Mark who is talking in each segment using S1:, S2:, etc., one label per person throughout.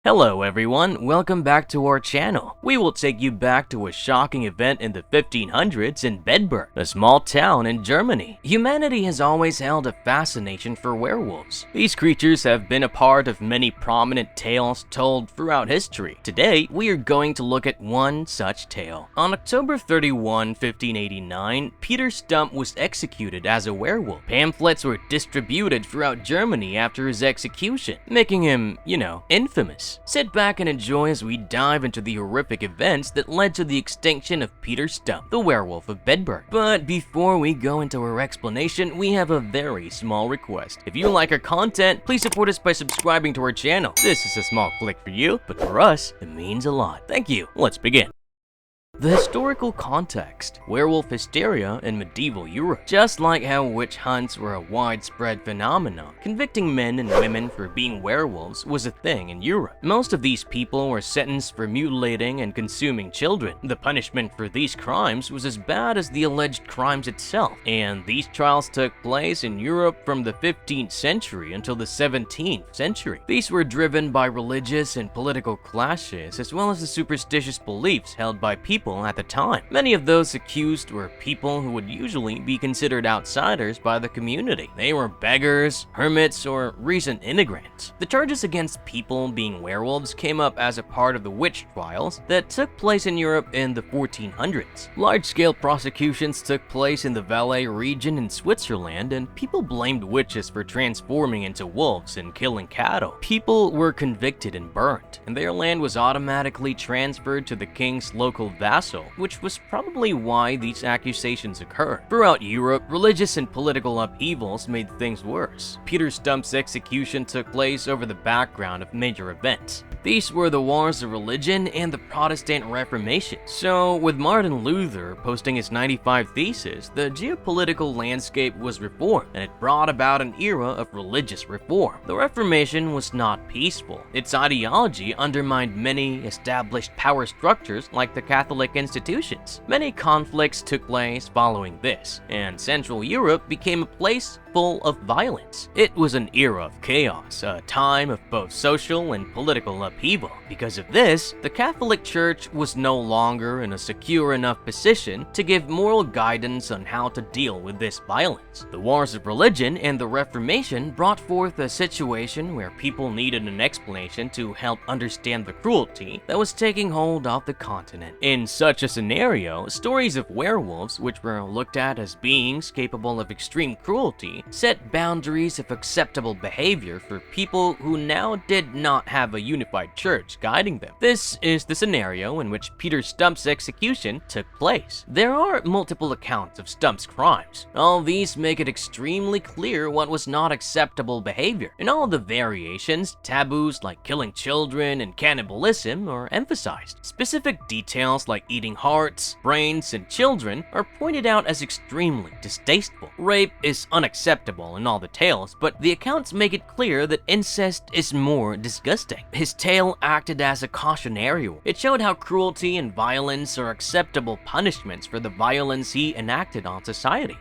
S1: Hello everyone, welcome back to our channel. We will take you back to a shocking event in the 1500s in Bedburg, a small town in Germany. Humanity has always held a fascination for werewolves. These creatures have been a part of many prominent tales told throughout history. Today, we are going to look at one such tale. On October 31, 1589, Peter Stumpp was executed as a werewolf. Pamphlets were distributed throughout Germany after his execution, making him, infamous. Sit back and enjoy as we dive into the horrific events that led to the extinction of Peter Stumpp, the Werewolf of Bedburg. But before we go into our explanation, we have a very small request. If you like our content, please support us by subscribing to our channel. This is a small click for you, but for us, it means a lot. Thank you. Let's begin. The historical context: werewolf hysteria in medieval Europe. Just like how witch hunts were a widespread phenomenon, convicting men and women for being werewolves was a thing in Europe. Most of these people were sentenced for mutilating and consuming children. The punishment for these crimes was as bad as the alleged crimes itself, and these trials took place in Europe from the 15th century until the 17th century. These were driven by religious and political clashes, as well as the superstitious beliefs held by people at the time. Many of those accused were people who would usually be considered outsiders by the community. They were beggars, hermits, or recent immigrants. The charges against people being werewolves came up as a part of the witch trials that took place in Europe in the 1400s. Large-scale prosecutions took place in the Valais region in Switzerland, and people blamed witches for transforming into wolves and killing cattle. People were convicted and burned, and their land was automatically transferred to the king's local vassal, which was probably why these accusations occurred. Throughout Europe, religious and political upheavals made things worse. Peter Stump's execution took place over the background of major events. These were the Wars of Religion and the Protestant Reformation. So, with Martin Luther posting his 95 Theses, the geopolitical landscape was reformed, and it brought about an era of religious reform. The Reformation was not peaceful. Its ideology undermined many established power structures like the Catholic institutions. Many conflicts took place following this, and Central Europe became a place full of violence. It was an era of chaos, a time of both social and political upheaval. Because of this, the Catholic Church was no longer in a secure enough position to give moral guidance on how to deal with this violence. The Wars of Religion and the Reformation brought forth a situation where people needed an explanation to help understand the cruelty that was taking hold of the continent. In such a scenario, stories of werewolves, which were looked at as beings capable of extreme cruelty, set boundaries of acceptable behavior for people who now did not have a unified church guiding them. This is the scenario in which Peter Stump's execution took place. There are multiple accounts of Stump's crimes. All these make it extremely clear what was not acceptable behavior. In all the variations, taboos like killing children and cannibalism are emphasized. Specific details like eating hearts, brains, and children are pointed out as extremely distasteful. Rape is unacceptable in all the tales, but the accounts make it clear that incest is more disgusting. His tale acted as a cautionary. It showed how cruelty and violence are acceptable punishments for the violence he enacted on society.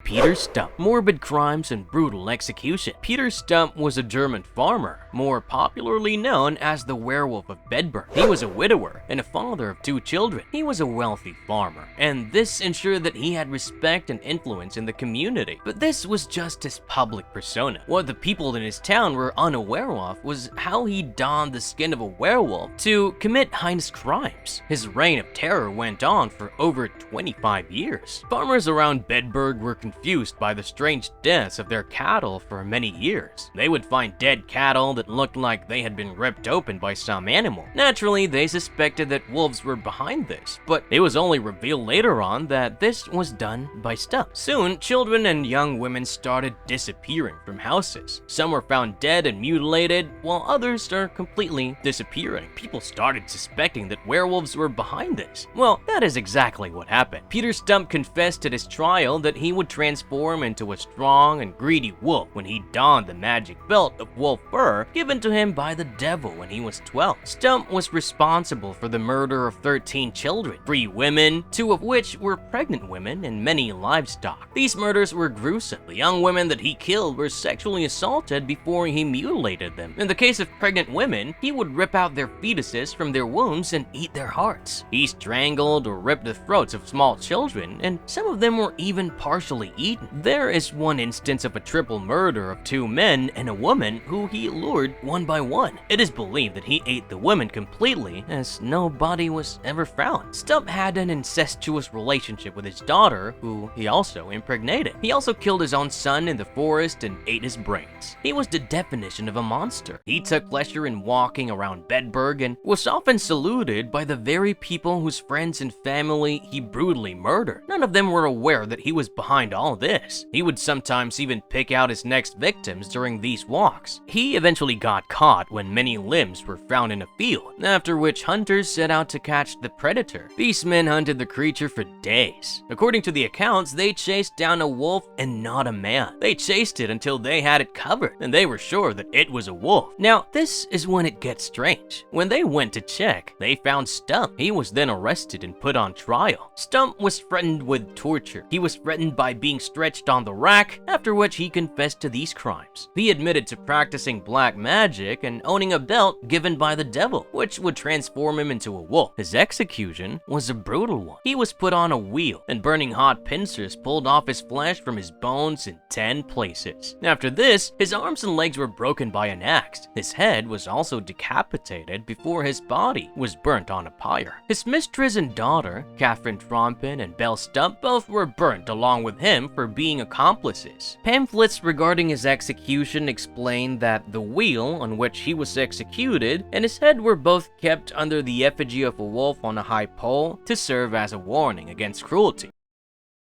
S1: Peter Stumpp. Morbid crimes and brutal execution. Peter Stumpp was a German farmer, more popularly known as the Werewolf of Bedburg. He was a widower and a father of 2 children. He was a wealthy farmer, and this ensured that he had respect and influence in the community. But this was just his public persona. What the people in his town were unaware of was how he donned the skin of a werewolf to commit heinous crimes. His reign of terror went on for over 25 years. Farmers around Bedburg were confused by the strange deaths of their cattle for many years. They would find dead cattle that looked like they had been ripped open by some animal. Naturally, they suspected that wolves were behind this, but it was only revealed later on that this was done by Stumpp. Soon, children and young women started disappearing from houses. Some were found dead and mutilated, while others are completely disappearing. People started suspecting that werewolves were behind this. Well, that is exactly what happened. Peter Stumpp confessed at his trial that he would transform transform into a strong and greedy wolf when he donned the magic belt of wolf fur given to him by the devil when he was 12. Stumpp was responsible for the murder of 13 children, 3 women, 2 of which were pregnant women, and many livestock. These murders were gruesome. The young women that he killed were sexually assaulted before he mutilated them. In the case of pregnant women, he would rip out their fetuses from their wombs and eat their hearts. He strangled or ripped the throats of small children, and some of them were even partially eaten. There is one instance of a triple murder of 2 men and a woman who he lured one by one. It is believed that he ate the women completely, as no body was ever found. Stumpp had an incestuous relationship with his daughter, who he also impregnated. He also killed his own son in the forest and ate his brains. He was the definition of a monster. He took pleasure in walking around Bedburg and was often saluted by the very people whose friends and family he brutally murdered. None of them were aware that he was behind all this. He would sometimes even pick out his next victims during these walks. He eventually got caught when many limbs were found in a field, after which hunters set out to catch the predator. These men hunted the creature for days. According to the accounts, they chased down a wolf and not a man. They chased it until they had it covered, and they were sure that it was a wolf. Now, this is when it gets strange. When they went to check, they found Stumpp. He was then arrested and put on trial. Stumpp was threatened with torture. He was threatened by being stretched on the rack, after which he confessed to these crimes. He admitted to practicing black magic and owning a belt given by the devil, which would transform him into a wolf. His execution was a brutal one. He was put on a wheel, and burning hot pincers pulled off his flesh from his bones in 10 places. After this, his arms and legs were broken by an axe. His head was also decapitated before his body was burnt on a pyre. His mistress and daughter, Catherine Trompin and Belle Stumpp, both were burnt along with him for being accomplices. Pamphlets regarding his execution explain that the wheel on which he was executed and his head were both kept under the effigy of a wolf on a high pole to serve as a warning against cruelty.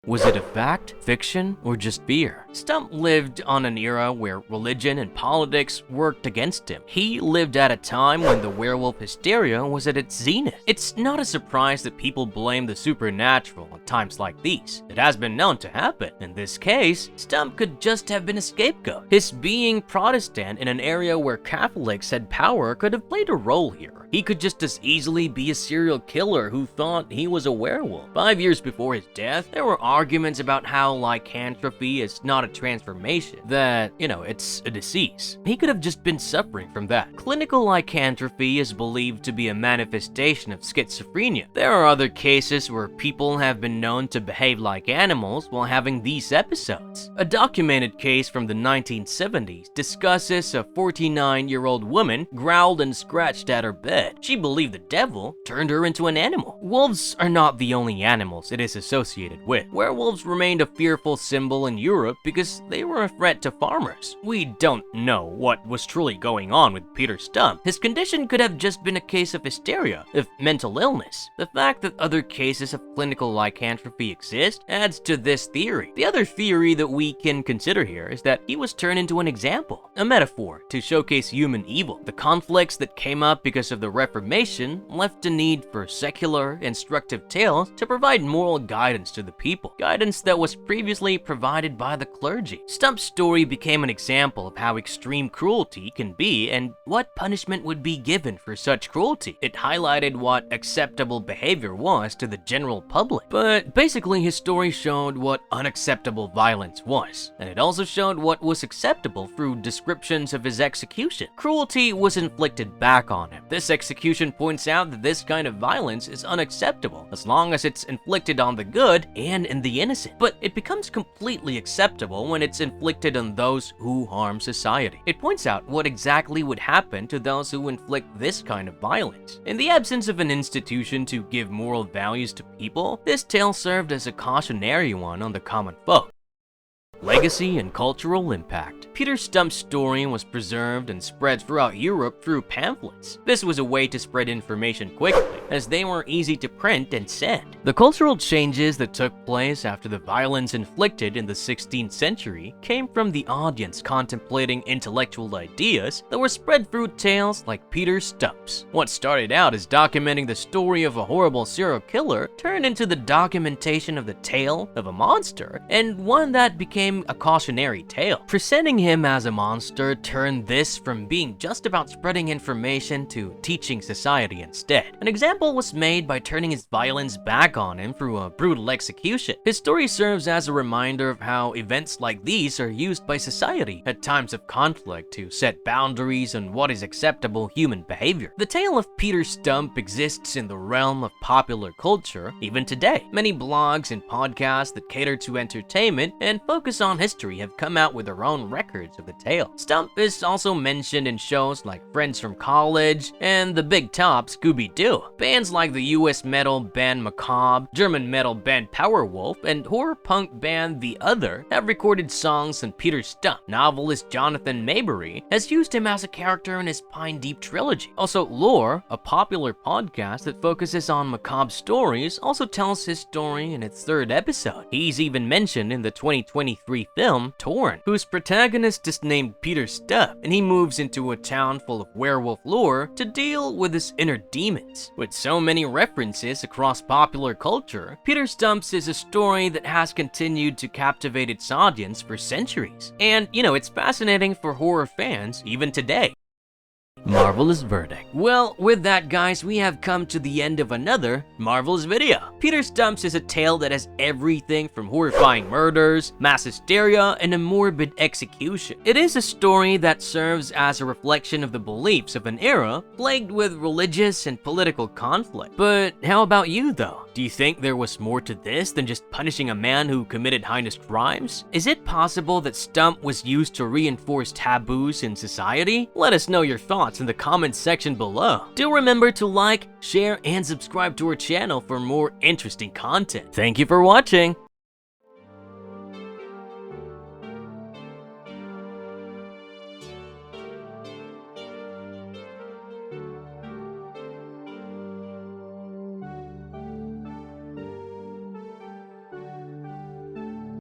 S1: Was it a fact, fiction, or just fear? Stumpp lived on an era where religion and politics worked against him. He lived at a time when the werewolf hysteria was at its zenith. It's not a surprise that people blame the supernatural at times like these. It has been known to happen. In this case, Stumpp could just have been a scapegoat. His being Protestant in an area where Catholics had power could have played a role here. He could just as easily be a serial killer who thought he was a werewolf. 5 years before his death, there were arguments about how lycanthropy is not a transformation, that, it's a disease. He could have just been suffering from that. Clinical lycanthropy is believed to be a manifestation of schizophrenia. There are other cases where people have been known to behave like animals while having these episodes. A documented case from the 1970s discusses a 49-year-old woman growled and scratched at her bed. She believed the devil turned her into an animal. Wolves are not the only animals it is associated with. Werewolves remained a fearful symbol in Europe because they were a threat to farmers. We don't know what was truly going on with Peter Stumpp. His condition could have just been a case of hysteria, of mental illness. The fact that other cases of clinical lycanthropy exist adds to this theory. The other theory that we can consider here is that he was turned into an example, a metaphor to showcase human evil. The conflicts that came up because of the Reformation left a need for secular, instructive tales to provide moral guidance to the people, guidance that was previously provided by the clergy. Stumpp's story became an example of how extreme cruelty can be and what punishment would be given for such cruelty. It highlighted what acceptable behavior was to the general public, but basically his story showed what unacceptable violence was, and it also showed what was acceptable through descriptions of his execution. Cruelty was inflicted back on him. This execution points out that this kind of violence is unacceptable as long as it's inflicted on the good and in the innocent, but it becomes completely acceptable when it's inflicted on those who harm society. It points out what exactly would happen to those who inflict this kind of violence. In the absence of an institution to give moral values to people, this tale served as a cautionary one on the common folk. Legacy and cultural impact. Peter Stump's story was preserved and spread throughout Europe through pamphlets. This was a way to spread information quickly, as they were easy to print and send. The cultural changes that took place after the violence inflicted in the 16th century came from the audience contemplating intellectual ideas that were spread through tales like Peter Stump's. What started out as documenting the story of a horrible serial killer turned into the documentation of the tale of a monster, and one that became a cautionary tale. Presenting him as a monster turned this from being just about spreading information to teaching society instead. An example was made by turning his violence back on him through a brutal execution. His story serves as a reminder of how events like these are used by society at times of conflict to set boundaries on what is acceptable human behavior. The tale of Peter Stumpp exists in the realm of popular culture even today. Many blogs and podcasts that cater to entertainment and focus on history have come out with their own records of the tale. Stumpp is also mentioned in shows like Friends from College and The Big Top Scooby-Doo. Bands like the US metal band Macabre, German metal band Werewolf, and horror punk band The Other have recorded songs on Peter Stumpp. Novelist Jonathan Maberry has used him as a character in his Pine Deep trilogy. Also, Lore, a popular podcast that focuses on macabre stories, also tells his story in its 3rd episode. He's even mentioned in the 2023 film Torn, whose protagonist is named Peter Stumpp, and he moves into a town full of werewolf lore to deal with his inner demons. With so many references across popular culture, Peter Stump's is a story that has continued to captivate its audience for centuries. And, it's fascinating for horror fans even today. Marvelous verdict. Well, with that guys, we have come to the end of another marvelous video. Peter Stump's is a tale that has everything from horrifying murders, mass hysteria, and a morbid execution. It is a story that serves as a reflection of the beliefs of an era plagued with religious and political conflict. But how about you though? Do you think there was more to this than just punishing a man who committed heinous crimes? Is it possible that Stumpp was used to reinforce taboos in society? Let us know your thoughts in the comments section below. Do remember to like, share, and subscribe to our channel for more interesting content. Thank you for watching.